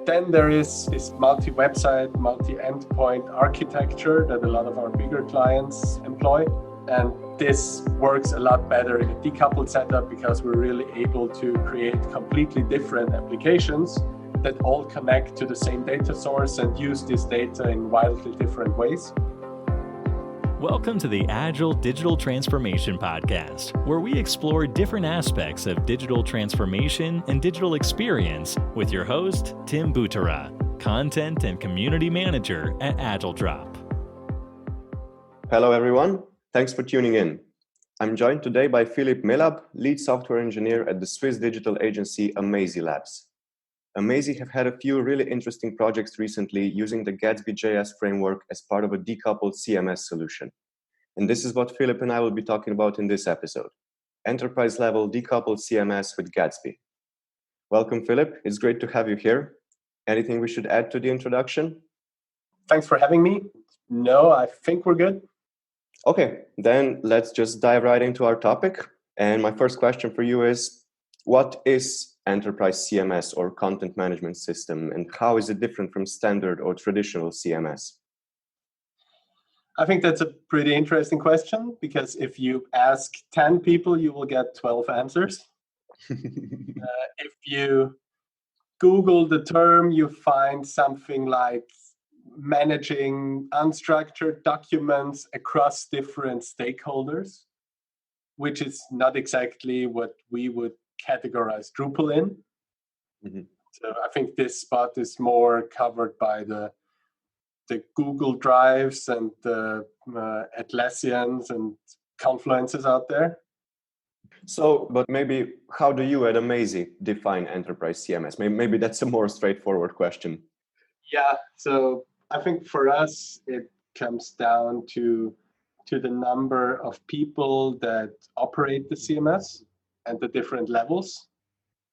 Then there is this multi-website, multi-endpoint architecture that a lot of our bigger clients employ. And this works a lot better in a decoupled setup because we're really able to create completely different applications that all connect to the same data source and use this data in wildly different ways. Welcome to the Agile Digital Transformation Podcast, where we explore different aspects of digital transformation and digital experience with your host, Tim Butera, Content and Community Manager at AgileDrop. Hello, everyone. Thanks for tuning in. I'm joined today by Philipp Melab, Lead Software Engineer at the Swiss digital agency Amazee Labs. Amazee have had a few really interesting projects recently using the GatsbyJS framework as part of a decoupled CMS solution. And this is what Philipp and I will be talking about in this episode. Enterprise-level decoupled CMS with Gatsby. Welcome, Philipp. It's great to have you here. Anything we should add to the introduction? Thanks for having me. No, I think we're good. Okay, then let's just dive right into our topic. And my first question for you is, what is enterprise CMS or content management system, and how is it different from standard or traditional CMS? I think that's a pretty interesting question because if you ask 10 people, you will get 12 answers. If you Google the term, you find something like managing unstructured documents across different stakeholders, which is not exactly what we would categorize Drupal in. Mm-hmm. So I think this spot is more covered by the Google Drives and the Atlassians and Confluences out there. So, but maybe how do you at Amazee define enterprise CMS? Maybe that's a more straightforward question. Yeah, so I think for us, it comes down to the number of people that operate the CMS and the different levels,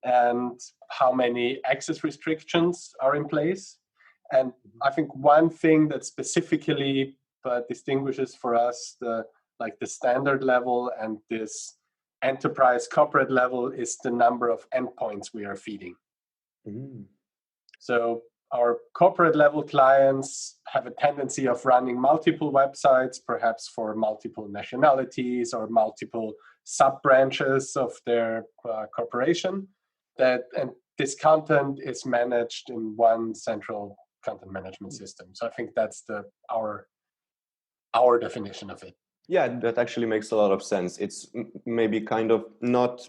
and how many access restrictions are in place. And I think one thing that specifically distinguishes for us the standard level and this enterprise corporate level is the number of endpoints we are feeding. Mm. So our corporate level clients have a tendency of running multiple websites, perhaps for multiple nationalities or multiple sub-branches of their corporation. And this content is managed in one central content management system. So I think that's our definition of it. Yeah, that actually makes a lot of sense. It's maybe kind of not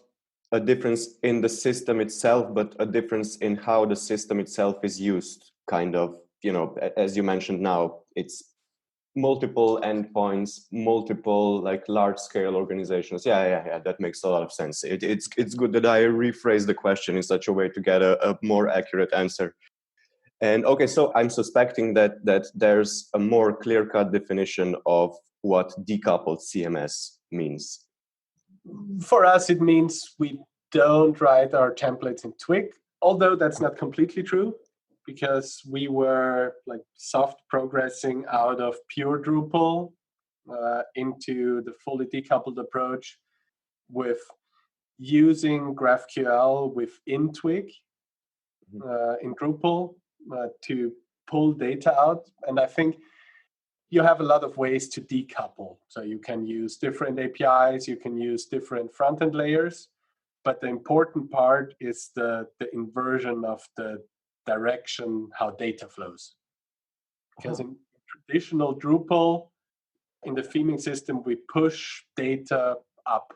a difference in the system itself, but a difference in how the system itself is used. Kind of, as you mentioned now, it's multiple endpoints, multiple large-scale organizations. Yeah, that makes a lot of sense. It's good that I rephrase the question in such a way to get a more accurate answer. And okay, so I'm suspecting that there's a more clear-cut definition of what decoupled CMS means. For us, it means we don't write our templates in Twig, although that's not completely true, because we were soft progressing out of pure Drupal into the fully decoupled approach with using GraphQL within Twig in Drupal to pull data out. And I think you have a lot of ways to decouple. So you can use different APIs, you can use different front-end layers, but the important part is the inversion of the direction how data flows. Because in traditional Drupal, in the theming system, we push data up.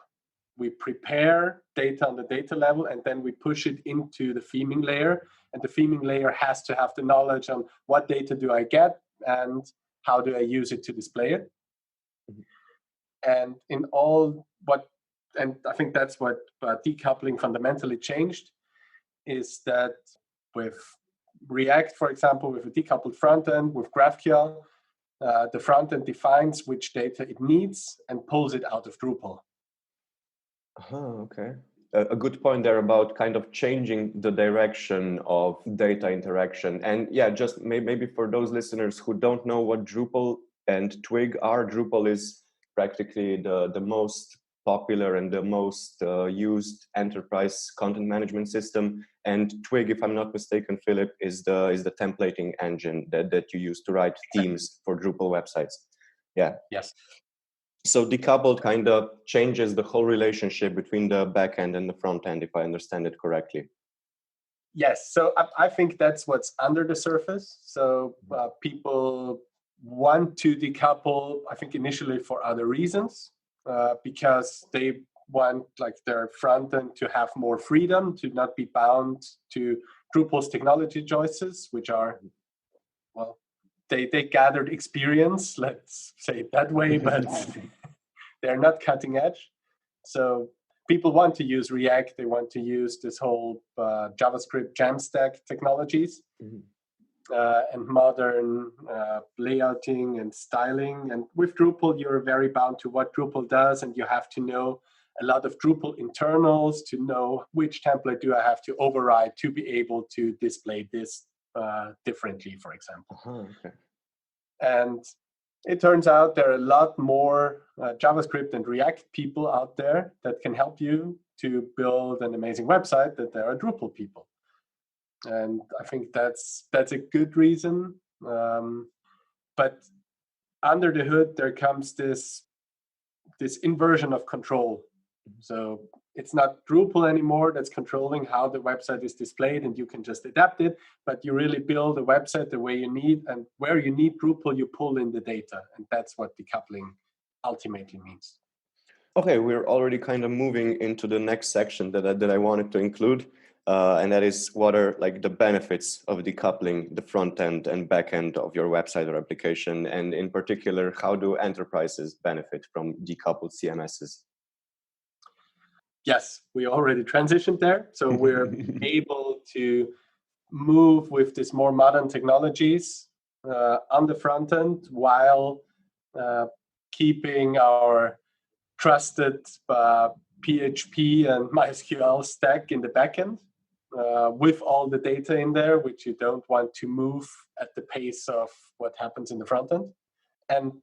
We prepare data on the data level, and then we push it into the theming layer. And the theming layer has to have the knowledge on what data do I get and how do I use it to display it. Mm-hmm. And I think that's what decoupling fundamentally changed, is that with React, for example, with a decoupled front end, with GraphQL, the front end defines which data it needs and pulls it out of Drupal. Okay. A good point there about kind of changing the direction of data interaction. And yeah, just maybe for those listeners who don't know what Drupal and Twig are, Drupal is practically the most popular and the most used enterprise content management system. And Twig, if I'm not mistaken, Philipp, is the templating engine that you use to write themes for Drupal websites. Yeah. Yes. So decoupled kind of changes the whole relationship between the backend and the front end, if I understand it correctly. Yes. So I think that's what's under the surface. So people want to decouple, I think, initially for other reasons, because they want like their front end to have more freedom, to not be bound to Drupal's technology choices, which are, well, they gathered experience, let's say it that way, but they're not cutting edge. So people want to use React, they want to use this whole JavaScript Jamstack technologies, and modern layouting and styling. And with Drupal, you're very bound to what Drupal does, and you have to know a lot of Drupal internals to know which template do I have to override to be able to display this differently, for example. Okay. And it turns out there are a lot more JavaScript and React people out there that can help you to build an amazing website than there are Drupal people. And I think that's a good reason. But under the hood, there comes this inversion of control. So it's not Drupal anymore that's controlling how the website is displayed, and you can just adapt it, but you really build a website the way you need, and where you need Drupal, you pull in the data, and that's what decoupling ultimately means. Okay, we're already kind of moving into the next section that I wanted to include, and that is what are like the benefits of decoupling the front end and back end of your website or application, and in particular, how do enterprises benefit from decoupled CMSs? Yes, we already transitioned there. So we're able to move with these more modern technologies on the front end while keeping our trusted PHP and MySQL stack in the backend with all the data in there, which you don't want to move at the pace of what happens in the front end. And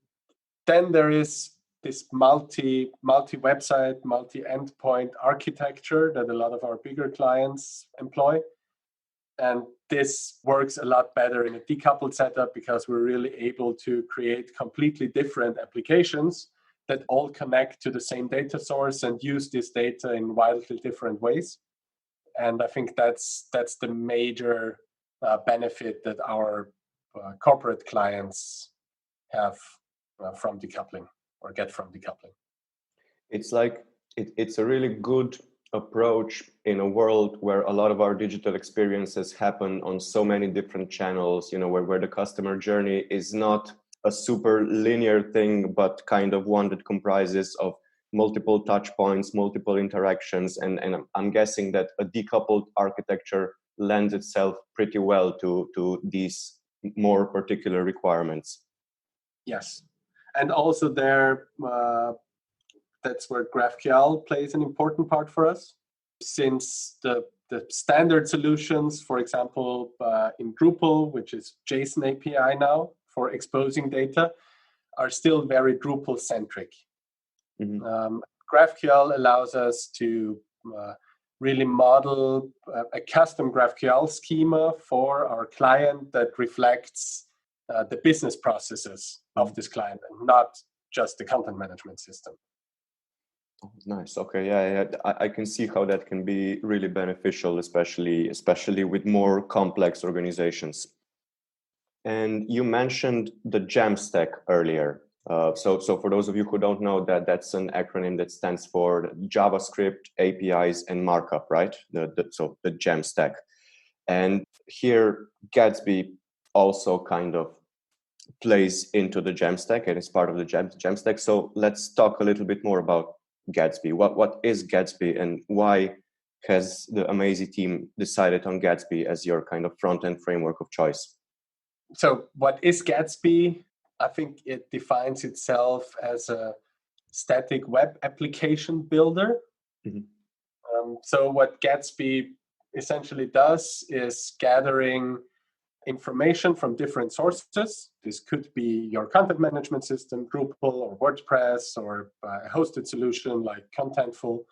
then there is this multi-website, multi-endpoint architecture that a lot of our bigger clients employ. And this works a lot better in a decoupled setup because we're really able to create completely different applications that all connect to the same data source and use this data in wildly different ways. And I think that's the major benefit that our corporate clients have from decoupling, or get from decoupling. It's like it's a really good approach in a world where a lot of our digital experiences happen on so many different channels, where the customer journey is not a super linear thing, but kind of one that comprises of multiple touch points, multiple interactions. And I'm guessing that a decoupled architecture lends itself pretty well to these more particular requirements. Yes. And also there, that's where GraphQL plays an important part for us, since the standard solutions, for example, in Drupal, which is JSON API now for exposing data, are still very Drupal-centric. GraphQL allows us to really model a custom GraphQL schema for our client that reflects the business processes of this client, and not just the content management system. Oh, nice. Okay. Yeah. I can see how that can be really beneficial, especially with more complex organizations. And you mentioned the Jamstack earlier. So for those of you who don't know, that's an acronym that stands for JavaScript, APIs, and markup, right? So the Jamstack. And here Gatsby also kind of plays into the Jamstack and is part of the Jamstack. So let's talk a little bit more about Gatsby. What is Gatsby, and why has the Amazee team decided on Gatsby as your kind of front-end framework of choice? So what is Gatsby? I think it defines itself as a static web application builder. So what Gatsby essentially does is gathering information from different sources. This could be your content management system, Drupal or WordPress, or a hosted solution like Contentful,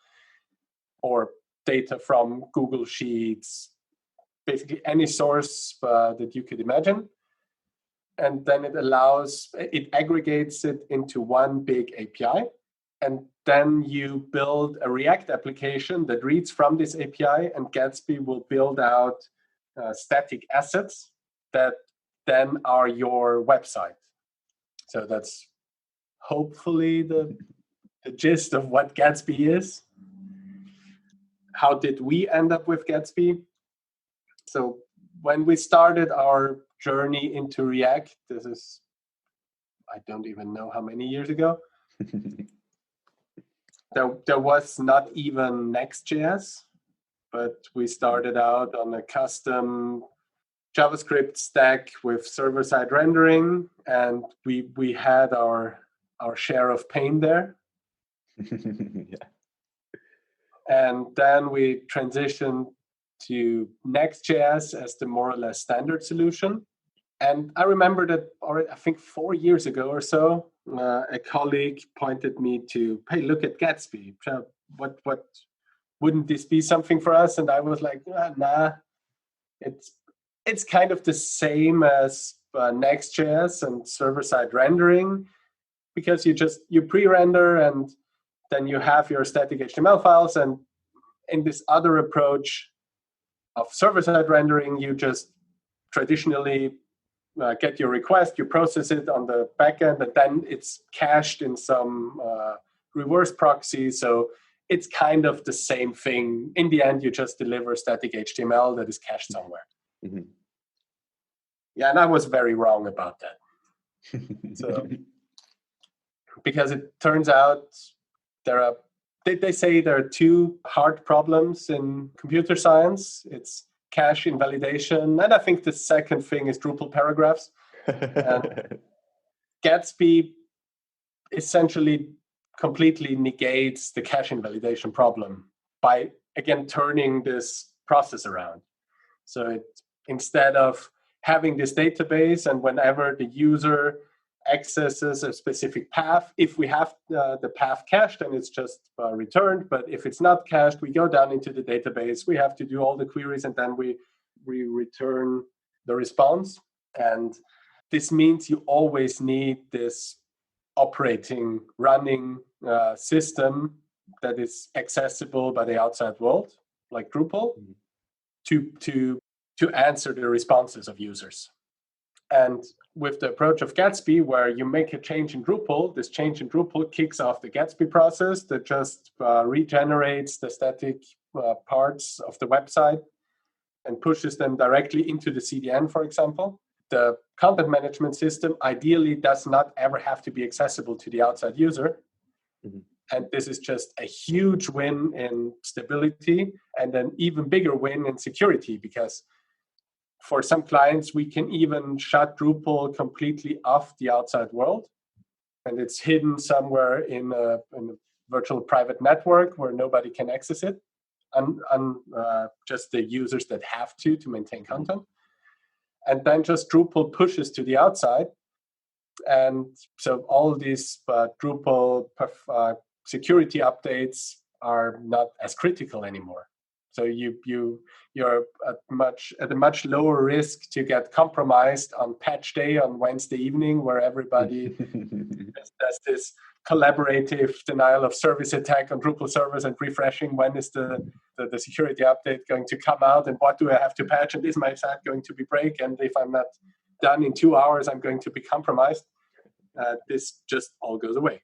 or data from Google Sheets, basically any source that you could imagine. And then it aggregates it into one big API. And then you build a React application that reads from this API, and Gatsby will build out static assets that then are your website. So that's hopefully the gist of what Gatsby is. How did we end up with Gatsby? So when we started our journey into React, this is, I don't even know how many years ago. There was not even Next.js, but we started out on a custom JavaScript stack with server-side rendering, and we had our share of pain there. Yeah. And then we transitioned to Next.js as the more or less standard solution. And I remember that, I think 4 years ago or so, a colleague pointed me to, hey, look at Gatsby. What wouldn't this be something for us? And I was like, nah, it's kind of the same as Next.js and server-side rendering, because you pre-render and then you have your static HTML files. And in this other approach of server-side rendering, you just traditionally get your request, you process it on the backend, and then it's cached in some reverse proxy. So it's kind of the same thing. In the end, you just deliver static HTML that is cached somewhere. Mm-hmm. Yeah, and I was very wrong about that. So, because it turns out they say there are two hard problems in computer science. It's cache invalidation, and I think the second thing is Drupal paragraphs. Gatsby essentially completely negates the cache invalidation problem by, again, turning this process around. So instead of having this database, and whenever the user accesses a specific path, if we have the path cached, then it's just returned. But if it's not cached, we go down into the database. We have to do all the queries, and then we return the response. And this means you always need this running system that is accessible by the outside world, like Drupal, to answer the responses of users. And with the approach of Gatsby, where you make a change in Drupal, this change in Drupal kicks off the Gatsby process that just regenerates the static parts of the website and pushes them directly into the CDN, for example. The content management system ideally does not ever have to be accessible to the outside user. Mm-hmm. And this is just a huge win in stability, and an even bigger win in security, because for some clients, we can even shut Drupal completely off the outside world. And it's hidden somewhere in a virtual private network where nobody can access it, and just the users that have to maintain content. And then just Drupal pushes to the outside. And so all these Drupal security updates are not as critical anymore. So you're at a much lower risk to get compromised on patch day on Wednesday evening, where everybody does this collaborative denial of service attack on Drupal servers and refreshing when is the security update going to come out, and what do I have to patch, and is my site going to be break, and if I'm not done in 2 hours, I'm going to be compromised. This just all goes away.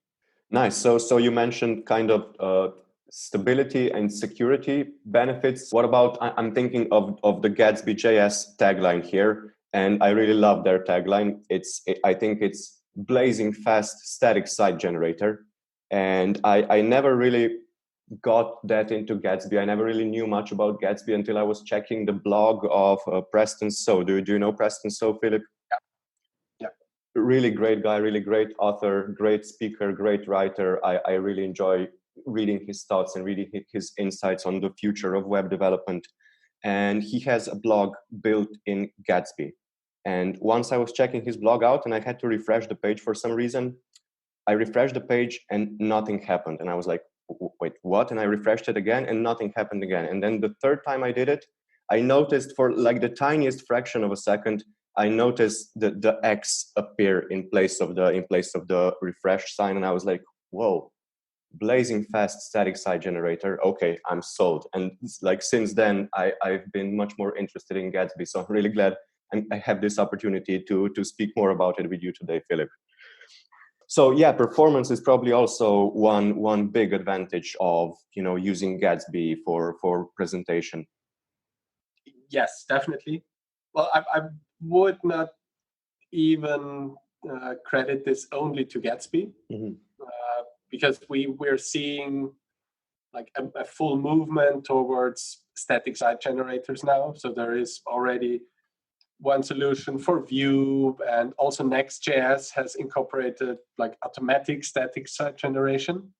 Nice. So you mentioned kind of stability and security benefits. What about, I'm thinking of the GatsbyJS tagline here, and I really love their tagline. I think it's blazing fast static site generator. And I never really got that into Gatsby. I never really knew much about Gatsby until I was checking the blog of Preston So. Do you know Preston So, Philipp? Yeah. Really great guy, really great author, great speaker, great writer. I really enjoy reading his thoughts and reading his insights on the future of web development. And he has a blog built in Gatsby. And once I was checking his blog out and I had to refresh the page for some reason, I refreshed the page and nothing happened. And I was like, wait, what? And I refreshed it again and nothing happened again. And then the third time I did it, I noticed for like the tiniest fraction of a second, I noticed the X appear in place of the refresh sign. And I was like, whoa, blazing fast static site generator. Okay, I'm sold. And like since then, I've been much more interested in Gatsby. So I'm really glad I have this opportunity to speak more about it with you today, Philipp. So yeah, performance is probably also one big advantage of using Gatsby for presentation. Yes, definitely. Well, I would not even credit this only to Gatsby, because we're seeing like a full movement towards static site generators now. So there is already one solution for Vue, and also Next.js has incorporated like automatic static site generation.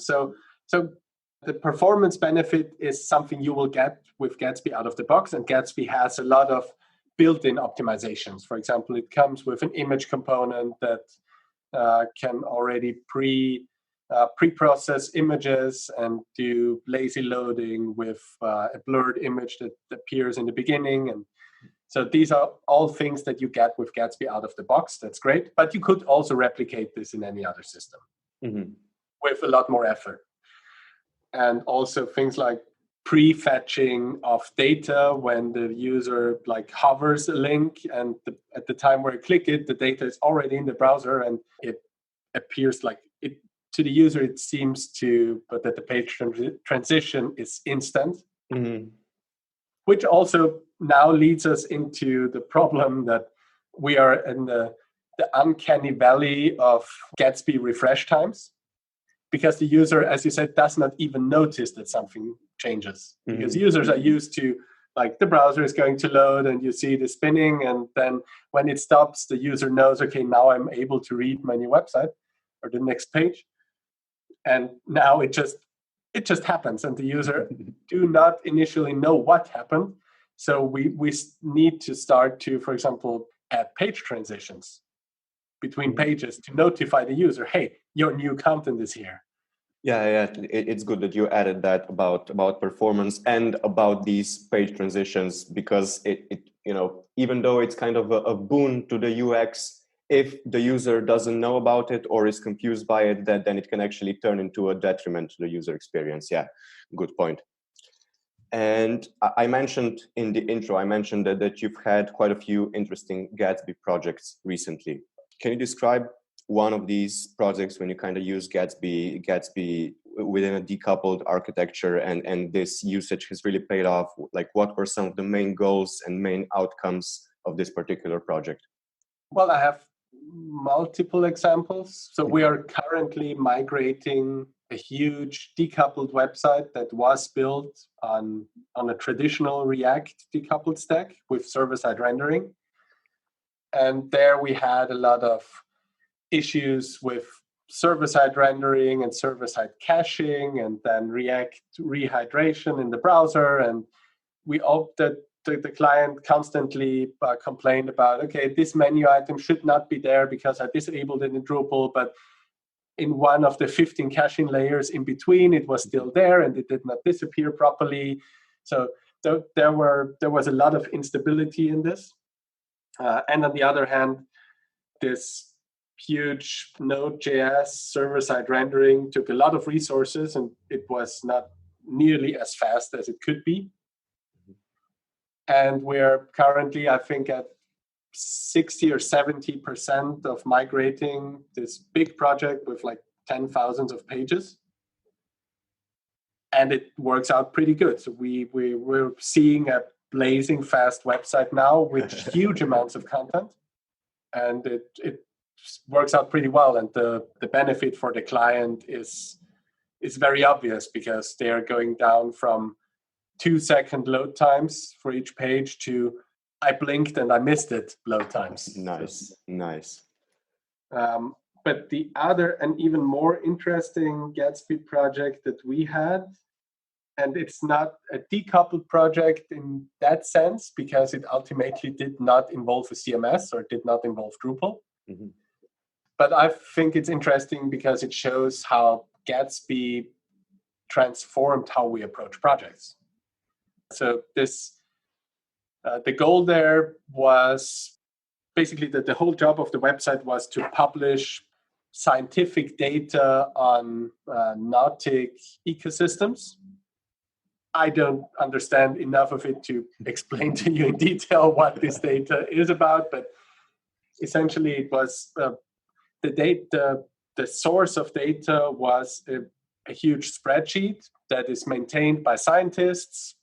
So the performance benefit is something you will get with Gatsby out of the box, and Gatsby has a lot of built-in optimizations. For example, it comes with an image component that can already pre-process images and do lazy loading with a blurred image that appears in the beginning. And so these are all things that you get with Gatsby out of the box. That's great. But you could also replicate this in any other system with a lot more effort. And also things like pre-fetching of data when the user like hovers a link, and at the time where you click it, the data is already in the browser and it appears like it to the user. It seems to, but that the page transition is instant, which also now leads us into the problem that we are in the uncanny valley of Gatsby refresh times, because the user, as you said, does not even notice that something changes. Because users are used to, like, the browser is going to load and you see the spinning, and then when it stops, the user knows, okay, now I'm able to read my new website or the next page. And now it just happens, and the user do not initially know what happened. So we need to start to, for example, add page transitions between pages to notify the user, hey, your new content is here. Yeah, it's good that you added that about performance and about these page transitions, because it even though it's kind of a boon to the UX, if the user doesn't know about it or is confused by it, then it can actually turn into a detriment to the user experience. Yeah, good point. And I mentioned in the intro, that you've had quite a few interesting Gatsby projects recently. Can you describe one of these projects when you kind of use Gatsby within a decoupled architecture, and this usage has really paid off? Like, what were some of the main goals and main outcomes of this particular project? Well, I have multiple examples. So we are currently migrating a huge decoupled website that was built on a traditional React decoupled stack with server-side rendering. And there we had a lot of issues with server-side rendering and server-side caching, and then React rehydration in the browser. And we opted, the client constantly complained about, okay, this menu item should not be there because I disabled it in Drupal, but in one of the 15 caching layers in between, it was still there and it did not disappear properly. So there was a lot of instability in this. And on the other hand, this huge Node.js server-side rendering took a lot of resources, and it was not nearly as fast as it could be. And we're currently, I think, at 60 or 70% of migrating this big project with like 10,000 of pages. And it works out pretty good. So we're seeing a blazing fast website now with huge amounts of content. And it works out pretty well. And the benefit for the client is very obvious, because they are going down from 2-second load times for each page to I blinked and I missed it load times. Nice. But the other and even more interesting Gatsby project that we had And it's not a decoupled project in that sense because it ultimately did not involve a CMS or did not involve Drupal. Mm-hmm. But I think it's interesting because it shows how Gatsby transformed how we approach projects. So the goal there was basically that the whole job of the website was to publish scientific data on nautic ecosystems. I don't understand enough of it to explain to you in detail what this data is about, but essentially it was the source of data was a huge spreadsheet that is maintained by scientists.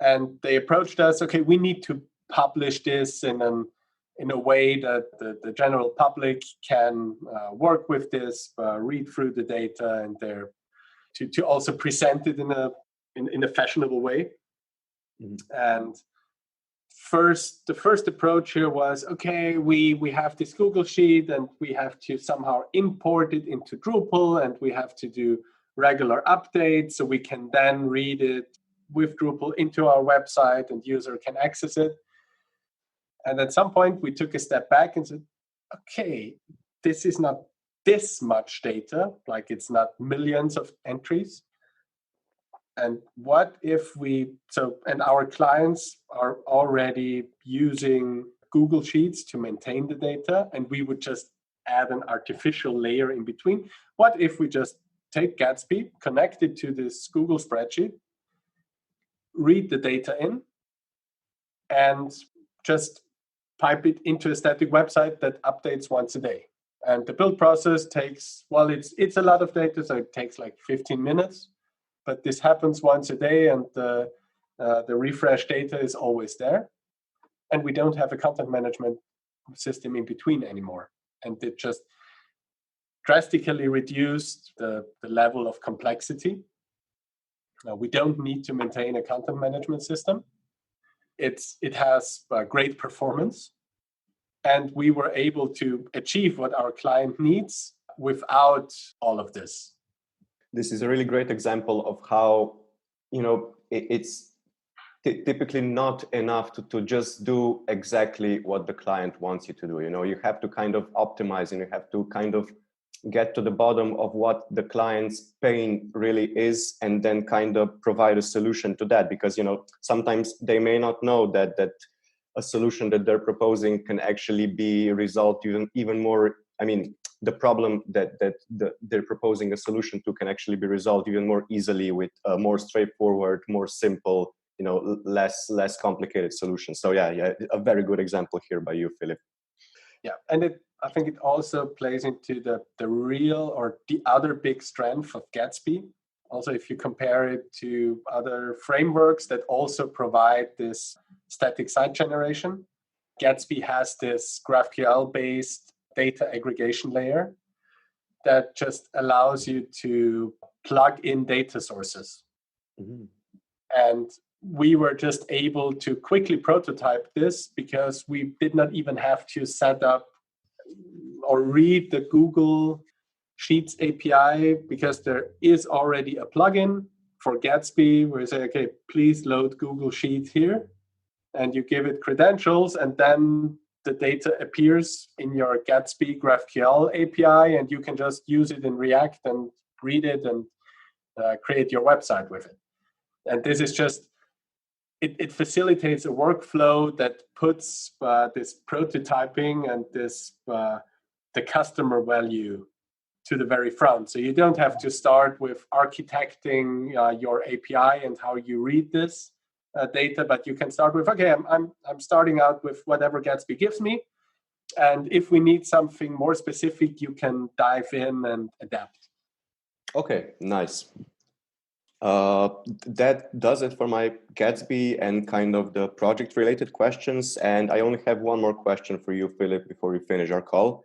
And they approached us, okay, we need to publish this in a way that the general public can work with this, read through the data, and to also present it in a fashionable way. Mm-hmm. And the first approach here was, okay, we have this Google Sheet and we have to somehow import it into Drupal and we have to do regular updates so we can then read it with Drupal into our website and user can access it. And at some point we took a step back and said, okay, this is not this much data, like it's not millions of entries. And what if and our clients are already using Google Sheets to maintain the data, and we would just add an artificial layer in between. What if we just take Gatsby, connect it to this Google spreadsheet, read the data in, and just pipe it into a static website that updates once a day? And the build process takes, it's a lot of data, so it takes like 15 minutes. But this happens once a day, and the refresh data is always there. And we don't have a content management system in between anymore. And it just drastically reduced the level of complexity. We don't need to maintain a content management system. It has great performance. And we were able to achieve what our client needs without all of this. This is a really great example of how, it's typically not enough to just do exactly what the client wants you to do. You have to kind of optimize and you have to kind of get to the bottom of what the client's pain really is and then kind of provide a solution to that. Because, sometimes they may not know that a solution that they're proposing can actually be resolved even more. The problem that they're proposing a solution to can actually be resolved even more easily with a more straightforward, more simple, less complicated solution. So yeah, a very good example here by you, Philipp. Yeah, and I think it also plays into the real or the other big strength of Gatsby. Also, if you compare it to other frameworks that also provide this static site generation, Gatsby has this GraphQL-based data aggregation layer that just allows you to plug in data sources. Mm-hmm. And we were just able to quickly prototype this because we did not even have to set up or read the Google Sheets API, because there is already a plugin for Gatsby where you say, okay, please load Google Sheets here, and you give it credentials, and then the data appears in your Gatsby GraphQL API, and you can just use it in React and read it and create your website with it. And this is just, it facilitates a workflow that puts this prototyping and this the customer value to the very front. So you don't have to start with architecting your API and how you read this data, but you can start with, okay, I'm starting out with whatever Gatsby gives me, and if we need something more specific, you can dive in and adapt. Okay, nice. That does it for my Gatsby and kind of the project related questions. And I only have one more question for you, Philipp, before we finish our call,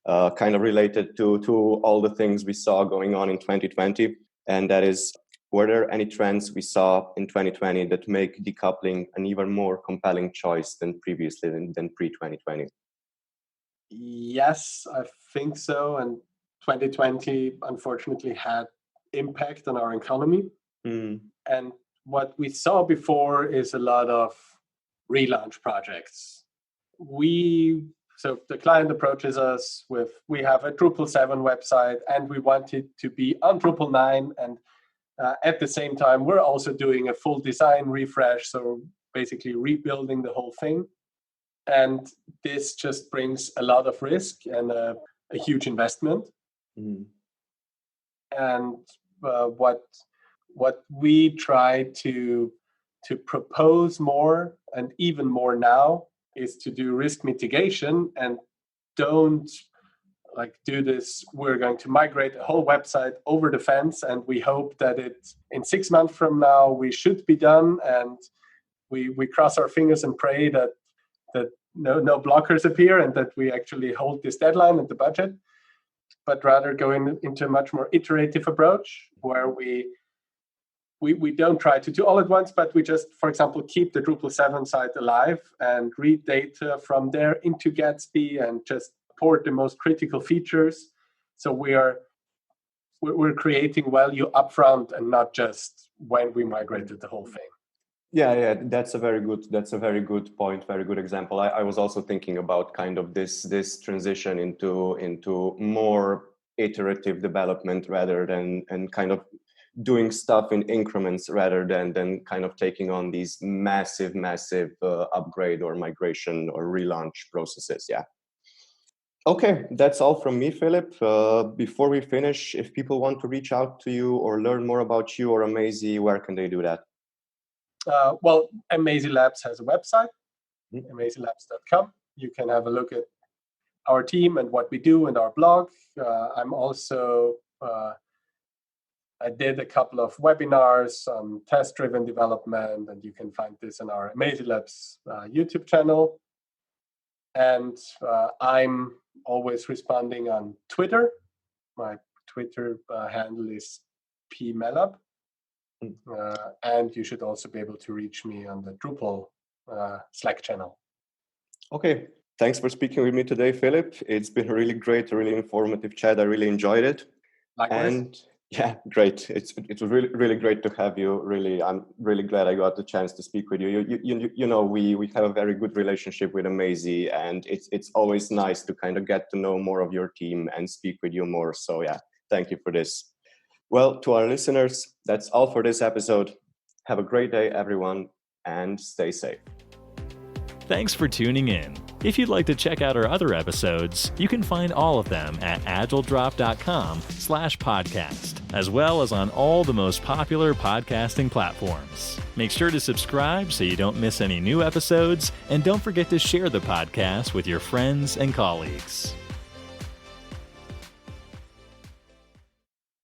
kind of related to all the things we saw going on in 2020. And that is, were there any trends we saw in 2020 that make decoupling an even more compelling choice than previously, than pre-2020? Yes, I think so. And 2020, unfortunately, had impact on our economy. Mm. And what we saw before is a lot of relaunch projects. So the client approaches us with, we have a Drupal 7 website and we want it to be on Drupal 9. And at the same time, we're also doing a full design refresh. So basically rebuilding the whole thing. And this just brings a lot of risk and a huge investment. Mm. And what we try to propose more, and even more now, is to do risk mitigation and don't do this. We're going to migrate a whole website over the fence, and we hope that in 6 months from now we should be done, and we cross our fingers and pray that no blockers appear and that we actually hold this deadline and the budget, but rather going into a much more iterative approach where we don't try to do all at once, but we just, for example, keep the Drupal 7 site alive and read data from there into Gatsby and just port the most critical features. So we're creating value upfront and not just when we migrated the whole thing. Yeah, that's a very good point, very good example. I was also thinking about kind of this transition into more iterative development rather than, and kind of doing stuff in increments rather than kind of taking on these massive upgrade or migration or relaunch processes. Yeah. Okay, that's all from me, Philipp. Before we finish, if people want to reach out to you or learn more about you or Amazee, where can they do that? Well, Amazee Labs has a website, amazeelabs.com. You can have a look at our team and what we do and our blog. I'm also, I did a couple of webinars on test-driven development, and you can find this on our Amazee Labs YouTube channel. And I'm always responding on Twitter. My Twitter handle is pmelab. And you should also be able to reach me on the Drupal Slack channel. Okay. Thanks for speaking with me today, Philipp. It's been a really great, really informative chat. I really enjoyed it. Likewise. And yeah, great. It was really great to have you. Really, I'm really glad I got the chance to speak with you. You know, we have a very good relationship with Amazee, and it's always nice to kind of get to know more of your team and speak with you more. So yeah, thank you for this. Well, to our listeners, that's all for this episode. Have a great day, everyone, and stay safe. Thanks for tuning in. If you'd like to check out our other episodes, you can find all of them at agiledrop.com/podcast, as well as on all the most popular podcasting platforms. Make sure to subscribe so you don't miss any new episodes, and don't forget to share the podcast with your friends and colleagues.